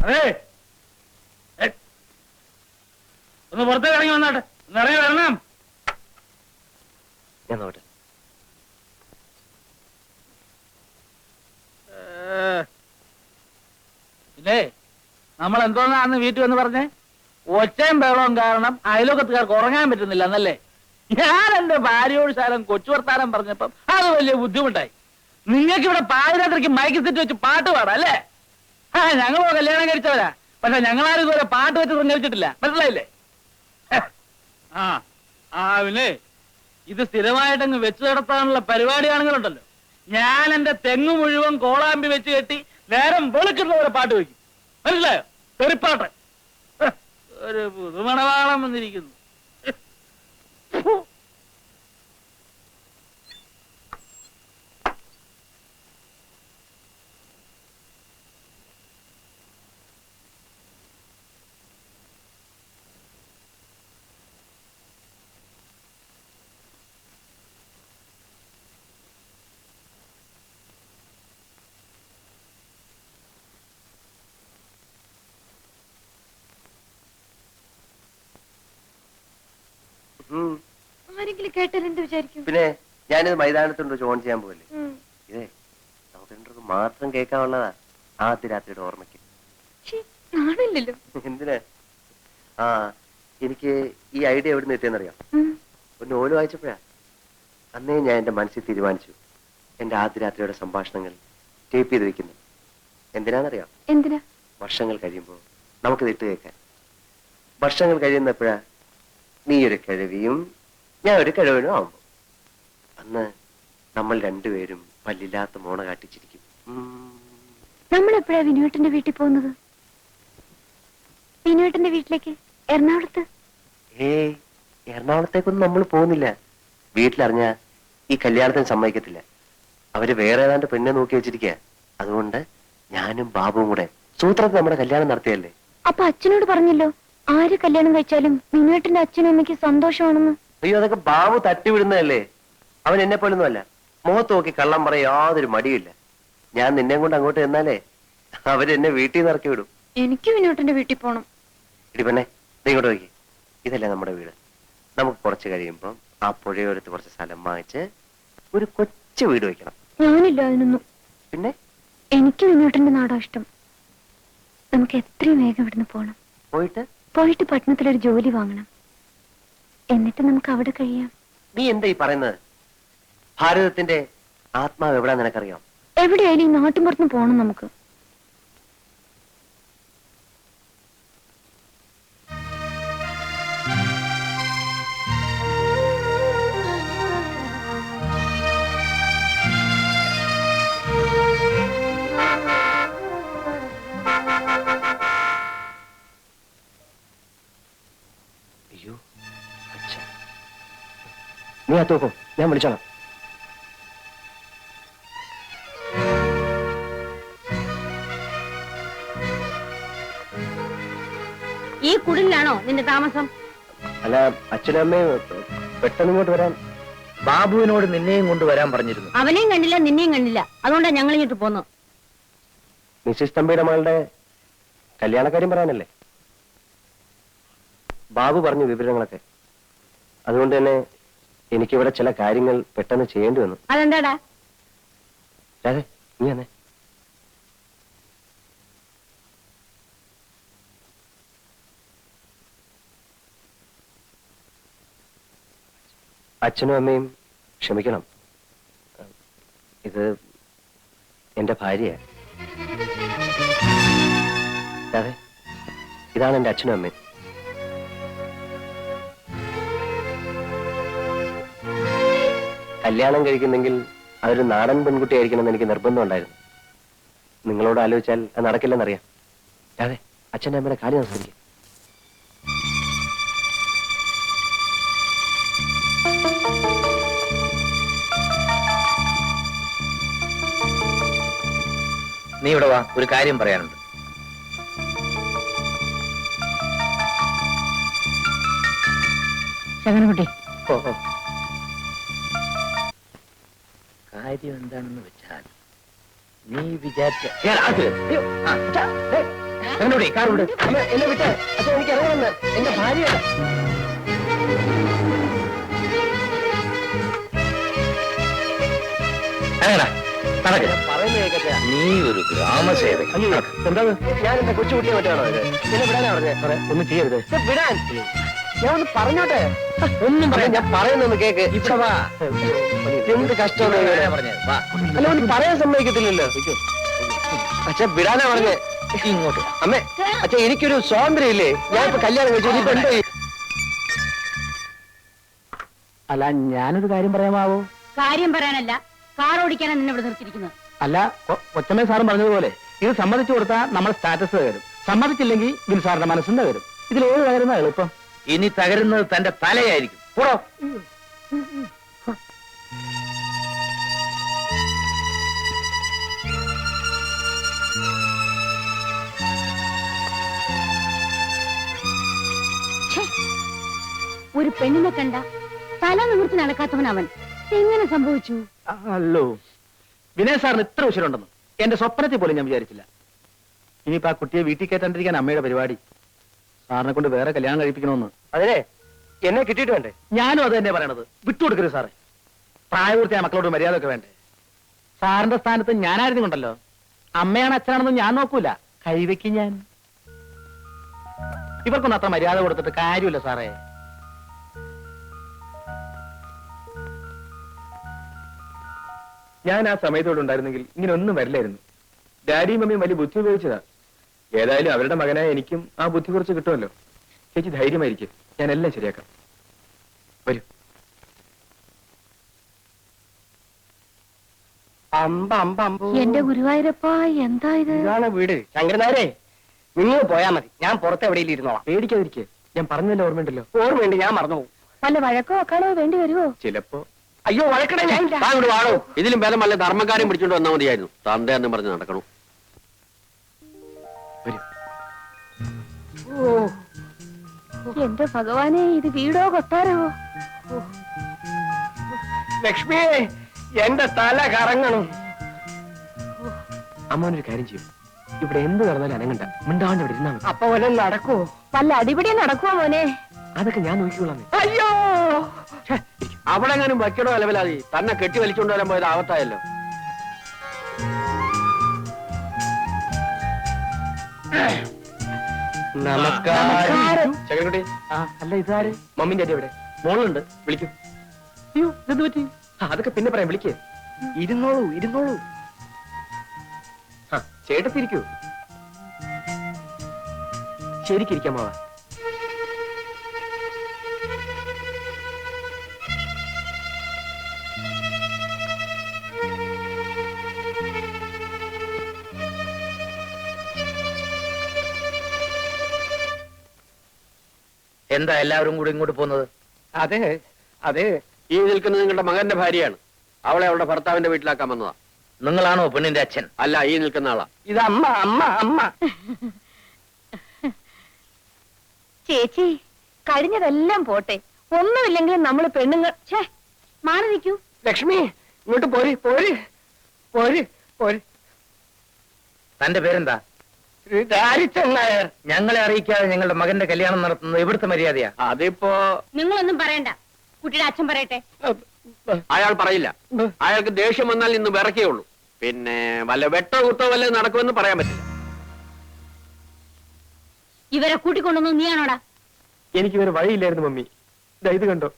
അതെ, ഒന്ന് പുറത്തേക്ക് ഇറങ്ങി വന്നാട്ടെ, ഒന്ന് ഇറങ്ങി വരണം. ഞാൻ നോട്ടെ. പിന്നെ നമ്മൾ എന്തോന്നാന്ന് വീട്ടിൽ വന്ന് പറഞ്ഞേ? ഒച്ചയും ബഹളവും കാരണം അയലോകത്തുകാർക്ക് ഉറങ്ങാൻ പറ്റുന്നില്ല എന്നല്ലേ? ഞാൻ എന്റെ ഭാര്യയോട് ശാലം കൊച്ചു വർത്താനം പറഞ്ഞപ്പം അത് വലിയ ബുദ്ധിമുട്ടായി. നിങ്ങൾക്ക് ഇവിടെ പാതിരാത്രിക്ക് മൈക്ക് സെറ്റ് വെച്ച് പാട്ട് പാടാം അല്ലേ? ഞങ്ങളോ കല്യാണം കഴിച്ചവരാ, പക്ഷെ ഞങ്ങളാരും ഇതുവരെ പാട്ട് വെച്ച് സഞ്ചരിച്ചിട്ടില്ല. മനസ്സിലായില്ലേ? പിന്നെ ഇത് സ്ഥിരമായിട്ടങ്ങ് വെച്ചു നടത്താനുള്ള പരിപാടിയാണെങ്കിലുണ്ടല്ലോ, ഞാൻ എന്റെ തെങ്ങ് മുഴുവൻ കോളാമ്പി വെച്ച് കെട്ടി നേരം വെളുക്കുന്നവരെ പാട്ട് വയ്ക്കും. മനസ്സിലായോ? തെറിപ്പാട്ട്. ഒരു പുതുമണവാളം വന്നിരിക്കുന്നു. ആരെങ്കിലും കേട്ടാൽ എന്ത് വിചാരിക്കും? പിന്നെ ഞാനിത് മൈതാനത്തുണ്ട് ഓൺ ചെയ്യാൻ പോകല്ലേ. ഇതേ നമുക്ക് രണ്ടുപേർക്ക് മാത്രം കേൾക്കാനുള്ളതാ, ആദ്യ രാത്രിയുടെ ഓർമ്മയ്ക്ക്. ആണല്ലോ. എന്തിനാ? എനിക്ക് ഈ ഐഡിയ എവിടെ നിന്ന് കിട്ടിയെന്നറിയാം. ഒരു നോവൽ വായിച്ചപ്പോഴാ. അന്നേ ഞാൻ എന്റെ മനസ്സിൽ തീരുമാനിച്ചു, എന്റെ ആദ്യ രാത്രിയുടെ സംഭാഷണങ്ങൾ ടേപ്പ് ചെയ്ത് വെക്കുന്നു. എന്തിനാണെന്നറിയാം? എന്തിനാ? വർഷങ്ങൾ കഴിയുമ്പോൾ നമുക്കിത് ഇട്ട് കേൾക്കാൻ. വർഷങ്ങൾ കഴിയുന്നപ്പോഴാ നീ ഒരു കിഴവിയും ഞാൻ ഒരു കിഴവനും ആവുമ്പോ അന്ന് നമ്മൾ രണ്ടുപേരും പല്ലില്ലാത്ത മോണ കാട്ടിച്ചിരിക്കും. നമ്മൾ എപ്പോഴാ വിനുവേട്ടന്റെ വീട്ടിൽ പോകുന്നത്? വിനുവേട്ടന്റെ വീട്ടിലേക്ക്? എറണാകുളത്ത്? എറണാകുളത്തേക്കൊന്നും നമ്മൾ പോകുന്നില്ല. വീട്ടിലറിഞ്ഞ ഈ കല്യാണത്തിന് സമ്മതിക്കത്തില്ല. അവര് വേറെ ഏതാണ്ട് പെണ്ണെ നോക്കി വെച്ചിരിക്കുക. അതുകൊണ്ട് ഞാനും ബാബുവും കൂടെ സൂത്രത്തിൽ നമ്മുടെ കല്യാണം നടത്തിയല്ലേ. അപ്പൊ അച്ഛനോട് പറഞ്ഞല്ലോ, ആര് കല്യാണം കഴിച്ചാലും വിനുവേട്ടന്റെ അച്ഛനും അമ്മയ്ക്ക് സന്തോഷമാണെന്ന്. അയ്യോ, അതൊക്കെ ബാബു തട്ടിവിടുന്നതല്ലേ. അവൻ എന്നെ പോലൊന്നുമല്ല. മുഖത്ത് നോക്കി കള്ളം പറയാൻ യാതൊരു മടിയില്ല. ഞാൻ നിന്നെ കൊണ്ട് അങ്ങോട്ട് ചെന്നാലേ അവരെന്നെ വീട്ടിൽ നിന്ന് ഇറക്കി വിടും. എനിക്ക് വിനുവേട്ടന്റെ വീട്ടിൽ പോണം. ഇടി പെണ്ണെ, നീ ഇങ്ങോട്ട് നോക്കി. ഇതല്ലേ നമ്മുടെ വീട്. നമുക്ക് കുറച്ച് കഴിയുമ്പം ആ പുഴയോരത്ത് കുറച്ച് സ്ഥലം വാങ്ങിച്ച് ഒരു കൊച്ചു വീട് വെക്കണം. ഞാനില്ല അതിനൊന്നും. പിന്നെ എനിക്ക് വിനുവേട്ടന്റെ നാടാ ഇഷ്ടം. നമുക്ക് എത്രയും വേഗം ഇവിടുന്ന് പോണം. പോയിട്ട് പട്ടണത്തിലൊരു ജോലി വാങ്ങണം. എന്നിട്ട് നമുക്ക് അവിടെ കഴിയാം. നീ എന്താ ഈ പറയുന്നത്? ഭാരതത്തിന്റെ ആത്മാവ് എവിടാ നിനക്കറിയാം? എവിടെയായാലും ഈ നാട്ടിൻപുറത്തുനിന്ന് പോണം നമുക്ക്. അയ്യോ, നീ അത്തോക്കോ, ഞാൻ വിളിച്ചോളാം. ഈ കുടിലാണോ നിന്റെ താമസം? അല്ല, അച്ഛനും അമ്മയും പെട്ടെന്ന് ഇങ്ങോട്ട് വരാൻ. ബാബുവിനോട് നിന്നെയും കൊണ്ടുവരാൻ പറഞ്ഞിരുന്നു. അവനെയും കണ്ടില്ല, നിന്നെയും കണ്ടില്ല. അതുകൊണ്ടാണ് ഞങ്ങൾ ഇങ്ങോട്ട് പോന്നു. മിസ്സിസ് തമ്പിയുടെ മകളുടെ കല്യാണക്കാര്യം പറയാനല്ലേ? ബാബു പറഞ്ഞു വിവരങ്ങളൊക്കെ. അതുകൊണ്ട് തന്നെ എനിക്കിവിടെ ചില കാര്യങ്ങൾ പെട്ടെന്ന് ചെയ്യേണ്ടി വന്നു. അതെന്താടാ? അതെ, നീ വന്നേ. അച്ഛനും അമ്മയും ക്ഷമിക്കണം. ഇത് എന്റെ ഭാര്യ. അതെ, ഇതാണ് എന്റെ അച്ഛനും അമ്മയും. കല്യാണം കഴിക്കുന്നെങ്കിൽ അതൊരു നാടൻ പെൺകുട്ടിയായിരിക്കണമെന്ന് എനിക്ക് നിർബന്ധം ഉണ്ടായിരുന്നു. നിങ്ങളോട് ആലോചിച്ചാൽ അത് നടക്കില്ലെന്നറിയാം. അതെ, അച്ഛൻ്റെ അമ്മയുടെ കാര്യം നമസ്കരിക്കും. നീ ഇവിടെ വാ, ഒരു കാര്യം പറയാനുണ്ട്. ശകനകുട്ടി, കാര്യം എന്താണെന്ന് വെച്ചാൽ നീ വിചാരിച്ച എന്നോട് കാർ വിട്. അമ്മ എന്നെ വിട്ട്. അച്ഛൻ എനിക്ക് ഇറങ്ങുമെന്ന്. എന്റെ ഭാര്യയാണ്. എങ്ങനാ നടക്ക്. പറയുന്നത് കേൾക്കട്ടെ. നീ ഒരു ഗ്രാമസേവകൻ. എന്താ ഞാൻ എന്റെ കൊച്ചുകുട്ടിയെ മറ്റാണോ ഇത്? എന്നെ വിടാനാ പറഞ്ഞേ? ഒന്നും ചെയ്യരുത്. വിടാൻ ഞാൻ ഒന്ന് പറഞ്ഞോട്ടെ. ഒന്നും പറയാൻ ഞാൻ പറയുന്നൊന്ന് കേക്ക്. ഇവിടെ വാ. എന്ത് കഷ്ടമാണ് പറഞ്ഞത്. വാ അല്ല ഒന്ന് പറയാൻ സമ്മതിക്കത്തില്ലല്ലോ. അച്ഛൻ വിടാനാ പറഞ്ഞേ. ഇങ്ങോട്ട്. അമ്മേ അച്ഛൻ എനിക്കൊരു സ്വാതന്ത്ര്യം ഇല്ലേ? ഞാൻ ഇപ്പൊ കല്യാണം കഴിച്ചു. ഇപ്പൊ എന്തോ അല്ല ഞാനൊരു കാര്യം പറയാമാവോ? കാര്യം പറയാനല്ല, കാർ ഓടിക്കാനാണ് നിന്നെ ഇവിടെ നിർത്തിയിരിക്കുന്നത്. അല്ല കൊച്ചമ്മ സാറും പറഞ്ഞതുപോലെ ഇത് സമ്മതിച്ചു കൊടുത്താൽ നമ്മൾ സ്റ്റാറ്റസ് തകരും, സമ്മതിച്ചില്ലെങ്കിൽ ബിൽ സാറിന്റെ മനസ്സും തകരും. ഇതിൽ ഏത് തകരുന്ന എളുപ്പം? ഇനി തകരുന്നത് തന്റെ തലയായിരിക്കും. കൂടോ. ഒരു പെണ്ണിനെ കണ്ട തല നിമിർത്തി നടക്കാത്തവൻ അവൻ. എങ്ങനെ സംഭവിച്ചു? അല്ലോ വിനയ് സാറിന് ഇത്ര ഉശിരുണ്ടെന്ന് എന്റെ സ്വപ്നത്തിൽ പോലും ഞാൻ വിചാരിച്ചില്ല. ഇനിയിപ്പോ ആ കുട്ടിയെ വീട്ടിൽ കയറ്റാണ്ടിരിക്കാൻ അമ്മയുടെ പരിപാടി. സാറിനെ കൊണ്ട് വേറെ കല്യാണം കഴിപ്പിക്കണമെന്ന്. അതിനെ എന്നെ കിട്ടിയിട്ട് വേണ്ടേ? ഞാനും അത് തന്നെ പറയണത്. വിട്ടുകൊടുക്കരുത് സാറേ. പ്രായപൂർത്തിയായ മക്കളോട് മര്യാദ ഒക്കെ വേണ്ടേ? സാറിന്റെ സ്ഥാനത്ത് ഞാനായിരുന്നു കൊണ്ടല്ലോ. അമ്മയാണ് അച്ഛനാണെന്നും ഞാൻ നോക്കൂല. കൈവയ്ക്ക് ഞാൻ. ഇവർക്കൊന്നും അത്ര മര്യാദ കൊടുത്തിട്ട് കാര്യമില്ല സാറേ. ഞാൻ ആ സമയത്തോടെ ഉണ്ടായിരുന്നെങ്കിൽ ഇങ്ങനെ ഒന്നും വരില്ലായിരുന്നു. ഡാഡിയും മമ്മിയും വലിയ ബുദ്ധി ഉപയോഗിച്ചതാ. ഏതായാലും അവരുടെ മകനായ എനിക്കും ആ ബുദ്ധി കുറച്ച് കിട്ടുമല്ലോ. ചേച്ചി ധൈര്യമായിരിക്കും, ഞാൻ എല്ലാം ശരിയാക്കാം. വരൂ. എന്റെ ഗുരുവായൂരപ്പ, എന്താ ഇത്? ഇതാണ് വീട്. ശങ്കരനാരെ നിങ്ങൾ പോയാ മതി. ഞാൻ പുറത്ത് എവിടെയെങ്കിലും ഇരുന്നോളാം. പേടിക്കാതിരിക്കെ. ഞാൻ പറഞ്ഞല്ലോ, ഓർമ്മയുണ്ടല്ലോ. ഓർമ്മയുണ്ട്, ഞാൻ മറന്നു. വല്ല വഴക്കോ വെക്കാനോ വേണ്ടി വരുമോ? ചിലപ്പോ. അയ്യോ വഴക്കണേ ഞാൻ വാണോ. ഇതിലും ഭേദം വല്ല ധർമ്മക്കാരും പിടിച്ചോണ്ട് വന്നാൽ മതിയായിരുന്നു. തന്തയെന്നും പറഞ്ഞ് നടക്കണു. വരൂ. എന്റെ ഭഗവാനെ, ഇത് വീടോ കൊട്ടാരവോ? ലക്ഷ്മിയെ എന്റെ തല കറങ്ങണം. അമ്മോനൊരു കാര്യം ചെയ്യും. ഇവിടെ എന്ത് നടന്നാലും അനങ്ങണ്ട. മിണ്ടാണ്ട് ഇവിടെ ഇരുന്നാ മതി. അപ്പൊ വല്ലതും നടക്കുവോ? വല്ല അടിപിടി നടക്കുവോ മോനെ? അതൊക്കെ ഞാൻ നോക്കിക്കൊള്ളാം. അയ്യോ അവിടെ എങ്ങാനും വയ്ക്കണോ അലവലാതി. തന്നെ കെട്ടി വലിച്ചോണ്ട് വരാൻ പോയത് ആവത്തായല്ലോ. നമസ്കാരം. ചകരക്കുട്ടി. അല്ല ഇതാര്? മമ്മിന്റെ അടി എവിടെ? മോളുണ്ട്. വിളിക്കും. അയ്യോ ഇതെന്ത് പറ്റി? അതൊക്കെ പിന്നെ പറയാം. വിളിക്കേ. ഇരുന്നോളൂ ഇരുന്നോളൂ. ചേട്ടത്തിരിക്കൂ. ശരിക്കിരിക്കാമാവാ. എന്താ എല്ലാവരും കൂടി ഇങ്ങോട്ട് പോകുന്നത്? അതെ അതെ, ഈ നിൽക്കുന്നത് നിങ്ങളുടെ മകന്റെ ഭാര്യയാണ്. അവളെ അവളുടെ ഭർത്താവിന്റെ വീട്ടിലാക്കാൻ വന്നതാ. നിങ്ങളാണോ പെണ്ണിന്റെ അച്ഛൻ? അല്ല, ഈ നിൽക്കുന്ന ആളാ. ഇത് അമ്മ അമ്മ അമ്മ. ചേച്ചി, കഴിഞ്ഞതെല്ലാം പോട്ടെ. ഒന്നുമില്ലെങ്കിലും നമ്മള് പെണ്ണുങ്ങൾ. മാറി നിൽക്കൂ. ലക്ഷ്മി ഇങ്ങോട്ട് പോര് പോര് പോര് പോര്. തന്റെ പേരെന്താ? നായർ. ഞങ്ങളെ അറിയിക്കാതെ ഞങ്ങളുടെ മകന്റെ കല്യാണം നടത്തുന്നത് ഇവിടുത്തെ മര്യാദയാ. അതിപ്പോ നിങ്ങളൊന്നും പറയണ്ട, കുട്ടിയുടെ അച്ഛൻ പറയട്ടെ. അയാൾ പറയില്ല. അയാൾക്ക് ദേഷ്യം വന്നാൽ ഇന്ന് വിറക്കേയുള്ളൂ. പിന്നെ വല്ല വെട്ടോ കുത്തോ വല്ല നടക്കുമെന്ന് പറയാൻ പറ്റില്ല. ഇവരെ കൂട്ടിക്കൊണ്ടൊന്നും നീയാണോടാ? എനിക്ക് വേറെ വഴിയില്ലായിരുന്നു മമ്മി. ഇത് കണ്ടോ?